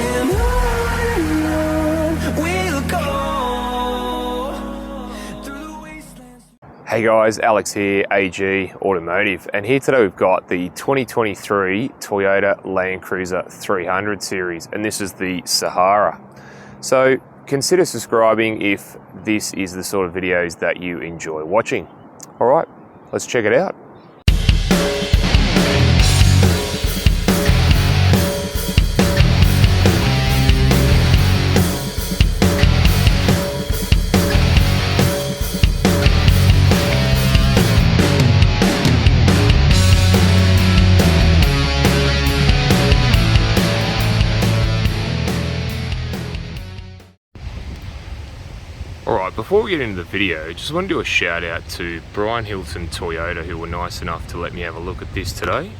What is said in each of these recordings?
and on we'll go through the wastelands. Hey guys, Alex here, AG Automotive, and here today we've got the 2023 Toyota LandCruiser 300 series, and this is the Sahara. So consider subscribing if this is the sort of videos that you enjoy watching. All right, let's check it out. Alright, before we get into the video, just want to do a shout out to Brian Hilton Toyota, who were nice enough to let me have a look at this today,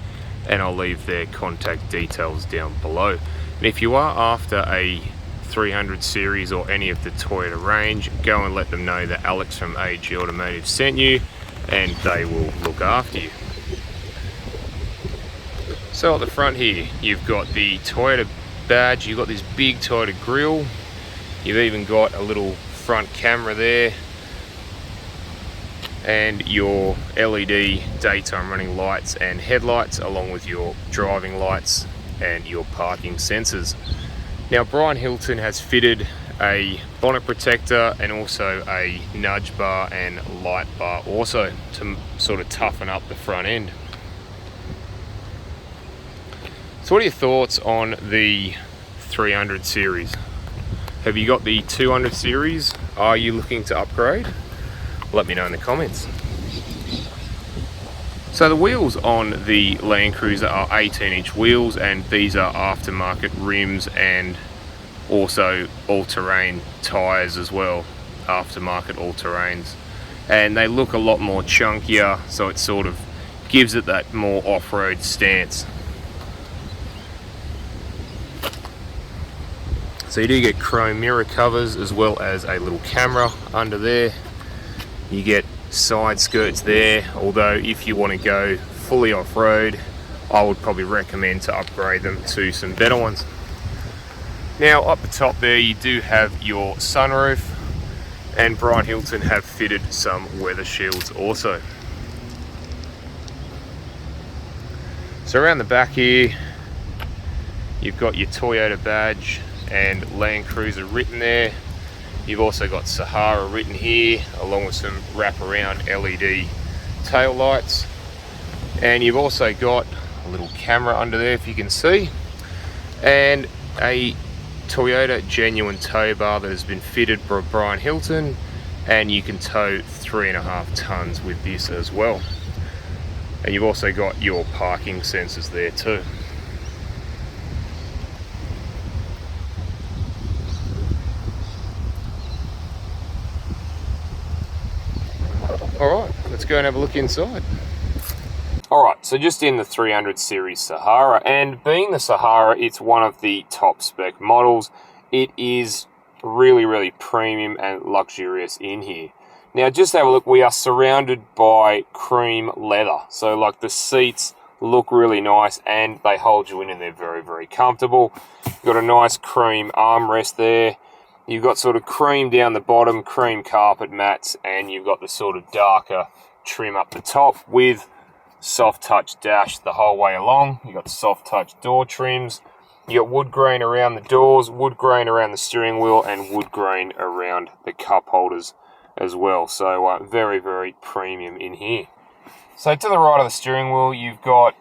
and I'll leave their contact details down below. And if you are after a 300 series or any of the Toyota range, go and let them know that Alex from AG Automotive sent you, and they will look after you. So at the front here, you've got the Toyota badge, you've got this big Toyota grille, you've even got a little front camera there, and your LED daytime running lights and headlights, along with your driving lights and your parking sensors. Now Brian Hilton has fitted a bonnet protector and also a nudge bar and light bar also to sort of toughen up the front end. So what are your thoughts on the 300 series? Have you got the 200 series? Are you looking to upgrade? Let me know in the comments. So the wheels on the LandCruiser are 18-inch wheels, and these are aftermarket rims and also all-terrain tyres as well, aftermarket all-terrains. And they look a lot more chunkier, so it sort of gives it that more off-road stance. So you do get chrome mirror covers as well as a little camera under there. You get side skirts there, although if you want to go fully off-road, I would probably recommend to upgrade them to some better ones. Now up the top there you do have your sunroof, and Brian Hilton have fitted some weather shields also. So around the back here, you've got your Toyota badge and LandCruiser written there. You've also got Sahara written here, along with some wraparound LED tail lights. And you've also got a little camera under there, if you can see, and a Toyota genuine tow bar that has been fitted by Brian Hilton, and you can tow 3.5 tons with this as well. And you've also got your parking sensors there too. Alright, let's go and have a look inside. Alright, so just in the 300 series Sahara, and being the Sahara, it's one of the top spec models. It is really premium and luxurious in here. Now just have a look, we are surrounded by cream leather. So like the seats look really nice and they hold you in and they're very comfortable. You've got a nice cream armrest there. You've got sort of cream down the bottom, cream carpet mats, and you've got the sort of darker trim up the top with soft touch dash the whole way along. You've got soft touch door trims. You got wood grain around the doors, wood grain around the steering wheel, and wood grain around the cup holders as well. So very premium in here. So to the right of the steering wheel, you've got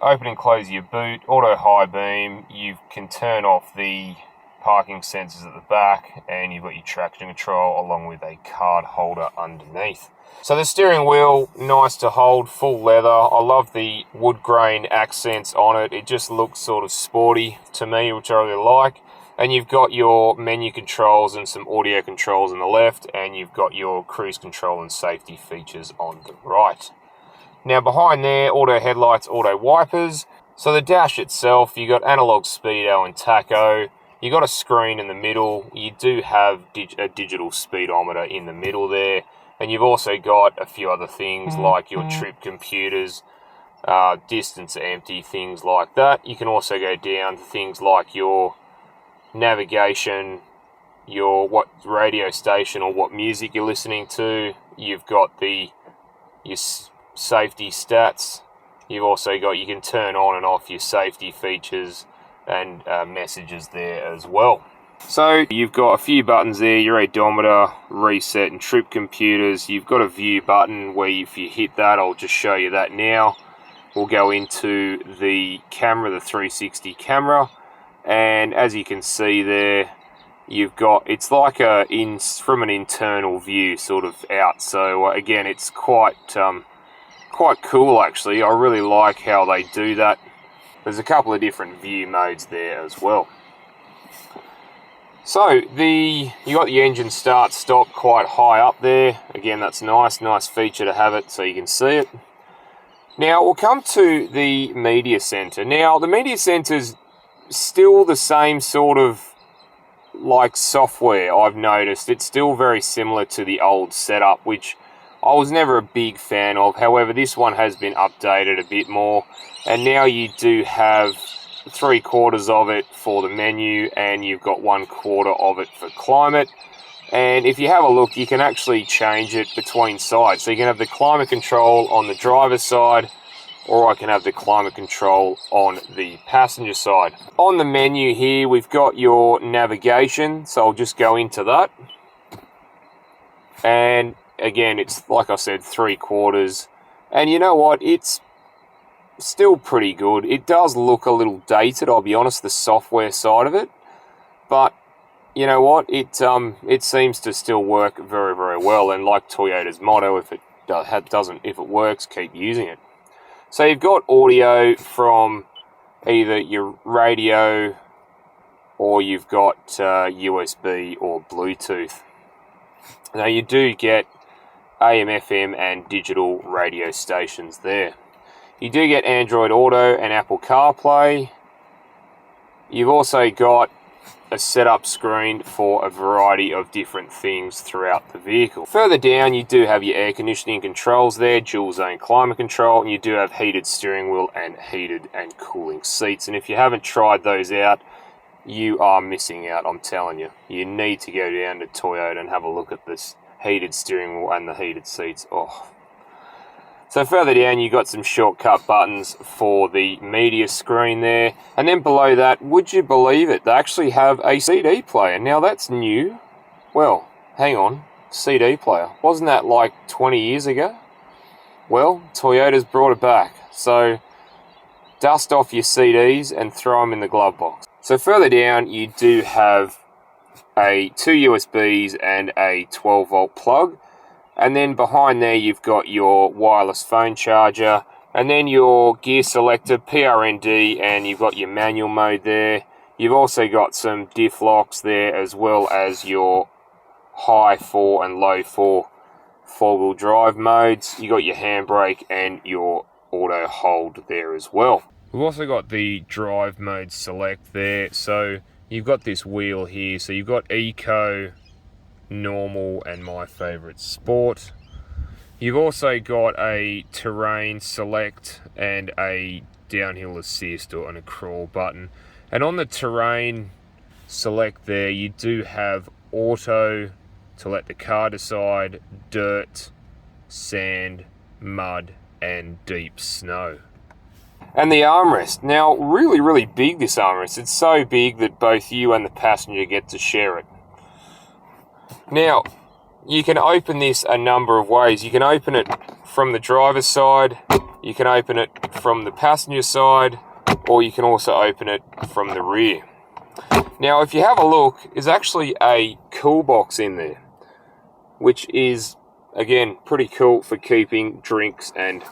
open and close your boot, auto high beam. You can turn off the parking sensors at the back, and you've got your traction control along with a card holder underneath. So the steering wheel, nice to hold, full leather. I love the wood grain accents on it. It just looks sort of sporty to me, which I really like. And you've got your menu controls and some audio controls on the left, and you've got your cruise control and safety features on the right. Now behind there, auto headlights, auto wipers. So the dash itself, you got analog speedo and tacho. You got a screen in the middle. You do have a digital speedometer in the middle there, and you've also got a few other things like your trip computers, distance empty, things like that. You can also go down to things like your navigation, your what radio station or what music you're listening to. You've got your safety stats. You've also got, you can turn on and off your safety features and messages there as well. So you've got a few buttons there, your odometer, reset and trip computers. You've got a view button where if you hit that, I'll just show you that now. We'll go into the camera, the 360 camera, and as you can see there, you've got, it's like from an internal view sort of out. So again, it's quite cool actually. I really like how they do that. There's a couple of different view modes there as well. So you got the engine start stop quite high up there. Again, that's nice feature to have it so you can see it. Now we'll come to the media center. Now the media center's still the same sort of like software, I've noticed. It's still very similar to the old setup, which I was never a big fan of. However, this one has been updated a bit more, and now you do have 3/4 of it for the menu, and you've got 1/4 of it for climate. And if you have a look, you can actually change it between sides. So you can have the climate control on the driver's side, or I can have the climate control on the passenger side. On the menu here, we've got your navigation, so I'll just go into that. And again, it's like I said, 3/4. And you know what? It's still pretty good. It does look a little dated, I'll be honest, the software side of it. But you know what? It seems to still work very, very well. And like Toyota's motto, if it works, keep using it. So you've got audio from either your radio, or you've got USB or Bluetooth. Now you do get AM, FM and digital radio stations there. You do get Android Auto and Apple CarPlay. You've also got a setup screen for a variety of different things throughout the vehicle. Further down, you do have your air conditioning controls there, dual zone climate control, and you do have heated steering wheel and heated and cooling seats. And if you haven't tried those out, you are missing out, I'm telling you. You need to go down to Toyota and have a look at this heated steering wheel and the heated seats. Oh. So further down, you got some shortcut buttons for the media screen there. And then below that, would you believe it, they actually have a CD player. Now that's new. Well, hang on, CD player. Wasn't that like 20 years ago? Well, Toyota's brought it back. So dust off your CDs and throw them in the glove box. So further down, you do have two USBs and a 12-volt plug. And then behind there, you've got your wireless phone charger, and then your gear selector, PRND, and you've got your manual mode there. You've also got some diff locks there, as well as your high 4 and low 4 four-wheel drive modes. You got your handbrake and your auto hold there as well. We've also got the drive mode select there. So you've got this wheel here. So you've got Eco, Normal, and my favorite, Sport. You've also got a terrain select and a downhill assist or a crawl button. And on the terrain select there, you do have auto to let the car decide, dirt, sand, mud, and deep snow. And the armrest. Now, really big, this armrest. It's so big that both you and the passenger get to share it. Now, you can open this a number of ways. You can open it from the driver's side, you can open it from the passenger side, or you can also open it from the rear. Now, if you have a look, there's actually a cool box in there, which is, again, pretty cool for keeping drinks and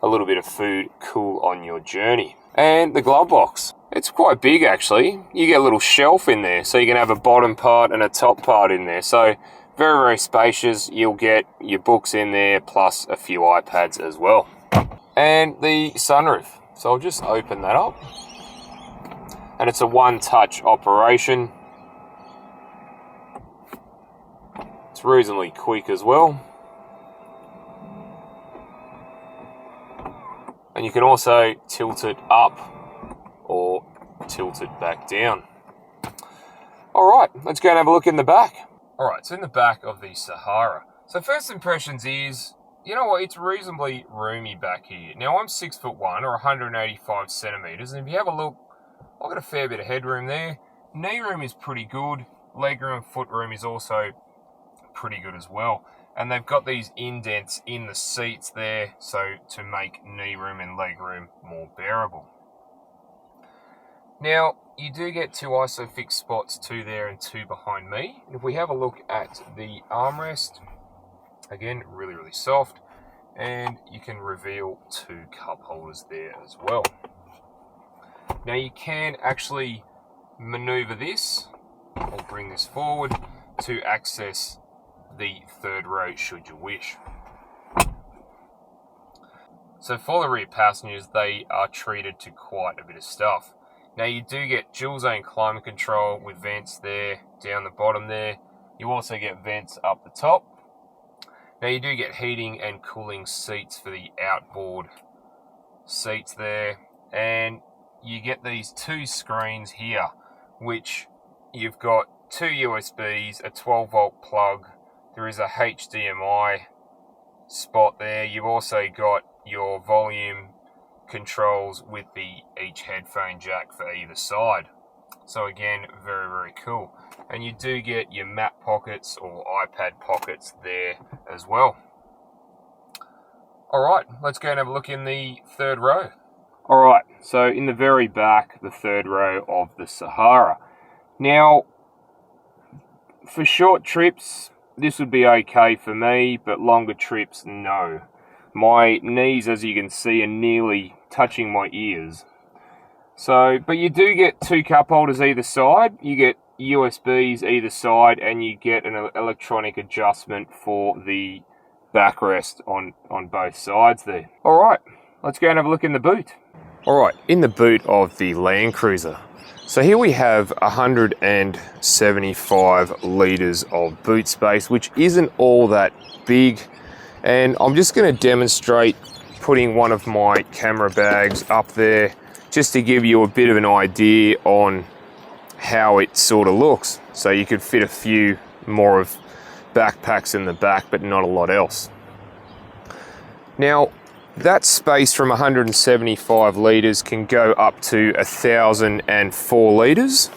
a little bit of food cool on your journey. And the glove box. It's quite big, actually. You get a little shelf in there, so you can have a bottom part and a top part in there. So very spacious. You'll get your books in there, plus a few iPads as well. And the sunroof. So I'll just open that up. And it's a one-touch operation. It's reasonably quick as well. And you can also tilt it up or tilt it back down. Alright, let's go and have a look in the back. Alright, so in the back of the Sahara. So first impressions is, you know what, it's reasonably roomy back here. Now I'm 6'1" or 185 centimeters, and if you have a look, I've got a fair bit of headroom there. Knee room is pretty good. Leg room, foot room is also pretty good as well. And they've got these indents in the seats there, so to make knee room and leg room more bearable. Now, you do get two ISOFIX spots, two there and two behind me. And if we have a look at the armrest, again, really, really soft. And you can reveal two cup holders there as well. Now, you can actually maneuver this, or bring this forward, to access the third row should you wish. So for the rear passengers, they are treated to quite a bit of stuff. Now you do get dual zone climate control with vents there, down the bottom there. You also get vents up the top. Now you do get heating and cooling seats for the outboard seats there. And you get these two screens here, which you've got two USBs, a 12 volt plug. There is a HDMI spot there. You've also got your volume controls with each headphone jack for either side. So again, very, very cool. And you do get your map pockets or iPad pockets there as well. Alright, let's go and have a look in the third row. Alright, so in the very back, the third row of the Sahara. Now, for short trips, this would be okay for me, but longer trips, no. My knees, as you can see, are nearly touching my ears. So, but you do get two cup holders either side. You get USBs either side, and you get an electronic adjustment for the backrest on both sides there. Alright, let's go and have a look in the boot. Alright, in the boot of the LandCruiser. So here we have 175 litres of boot space, which isn't all that big. And I'm just going to demonstrate putting one of my camera bags up there just to give you a bit of an idea on how it sort of looks. So you could fit a few more of backpacks in the back, but not a lot else. Now, that space from 175 litres can go up to 1,004 litres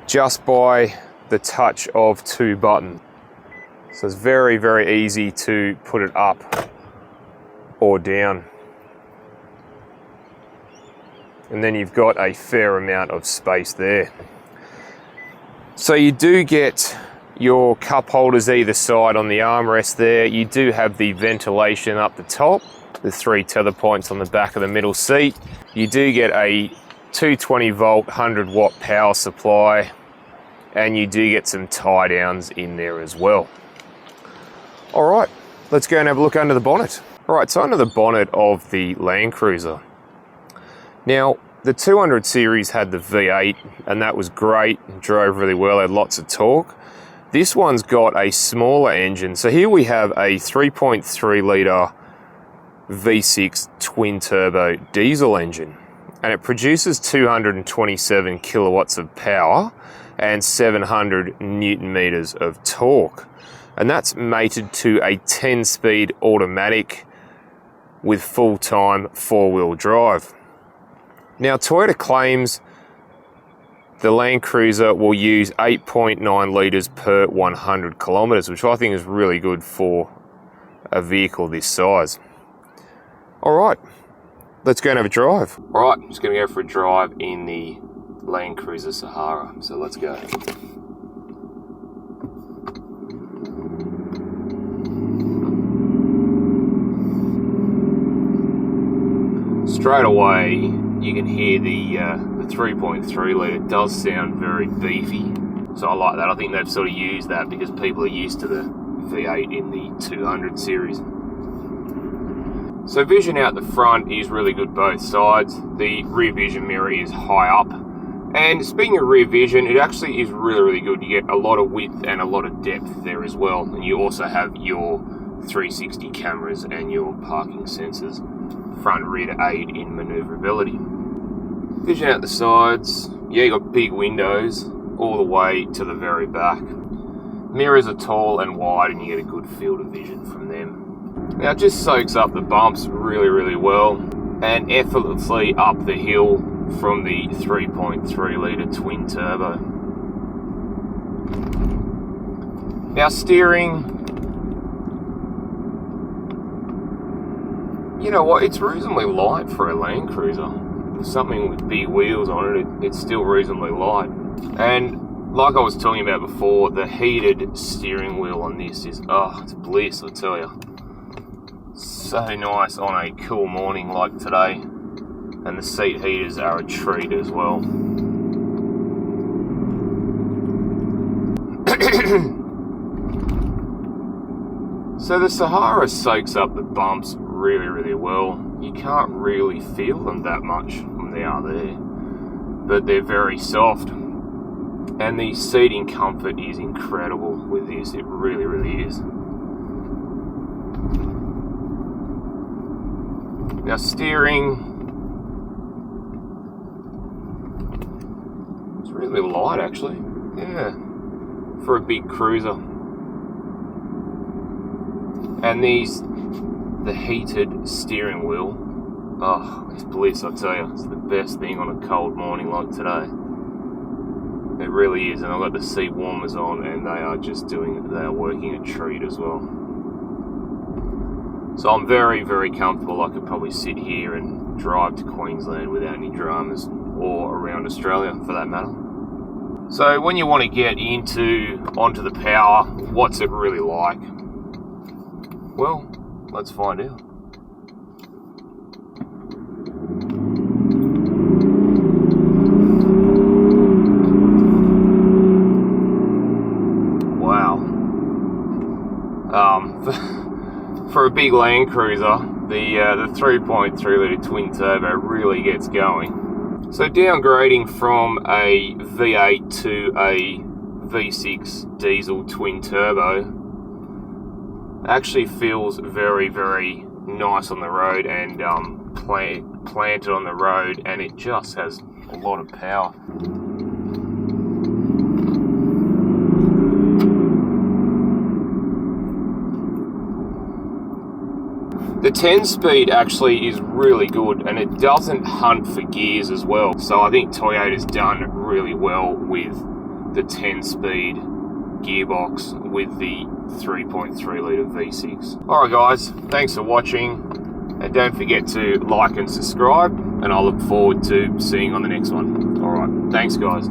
just by the touch of two buttons. So it's very, very easy to put it up or down. And then you've got a fair amount of space there. So you do get your cup holders either side on the armrest there. You do have the ventilation up the top, the three tether points on the back of the middle seat. You do get a 220 volt, 100 watt power supply, and you do get some tie downs in there as well. All right, let's go and have a look under the bonnet. All right, so under the bonnet of the LandCruiser. Now, the 200 series had the V8, and that was great, drove really well, had lots of torque. This one's got a smaller engine. So here we have a 3.3 litre V6 twin turbo diesel engine, and it produces 227 kilowatts of power and 700 newton meters of torque. And that's mated to a 10-speed automatic with full-time four-wheel drive. Now, Toyota claims the LandCruiser will use 8.9 litres per 100 kilometres, which I think is really good for a vehicle this size. All right, let's go and have a drive. All right, I'm just going to go for a drive in the LandCruiser Sahara, so let's go. Straight away, you can hear the 3.3 litre does sound very beefy, so I like that. I think they've sort of used that because people are used to the V8 in the 200 series. So vision out the front is really good both sides. The rear vision mirror is high up, and speaking of rear vision, it actually is really, really good. You get a lot of width and a lot of depth there as well, and you also have your 360 cameras and your parking sensors front and rear to aid in manoeuvrability. Vision out the sides, yeah, you got big windows, all the way to the very back. Mirrors are tall and wide, and you get a good field of vision from them. Now it just soaks up the bumps really, really well, and effortlessly up the hill from the 3.3 litre twin turbo. Now steering, you know what, it's reasonably light for a LandCruiser. Something with big wheels on it, it's still reasonably light. And like I was talking about before, the heated steering wheel on this is, oh, it's bliss, I tell you. So nice on a cool morning like today. And the seat heaters are a treat as well. So the Sahara soaks up the bumps really, really well. You can't really feel them that much when they are there, but they're very soft. And the seating comfort is incredible with this, it really, really is. Now steering, it's really light actually, yeah, for a big cruiser. And the heated steering wheel, oh, it's bliss, I tell you. It's the best thing on a cold morning like today. It really is, and I've got the seat warmers on, and they are working a treat as well. So I'm very, very comfortable. I could probably sit here and drive to Queensland without any dramas, or around Australia for that matter. So when you want to get onto the power, what's it really like? Well, let's find out. Wow. For a big LandCruiser, the 3.3 litre twin turbo really gets going. So downgrading from a V8 to a V6 diesel twin turbo actually feels very, very nice on the road, and planted on the road, and it just has a lot of power. The 10-speed actually is really good, and it doesn't hunt for gears as well. So I think Toyota's done really well with the 10-speed gearbox with the 3.3 litre V6. Alright guys, thanks for watching, and don't forget to like and subscribe, and I look forward to seeing you on the next one. Alright, thanks guys.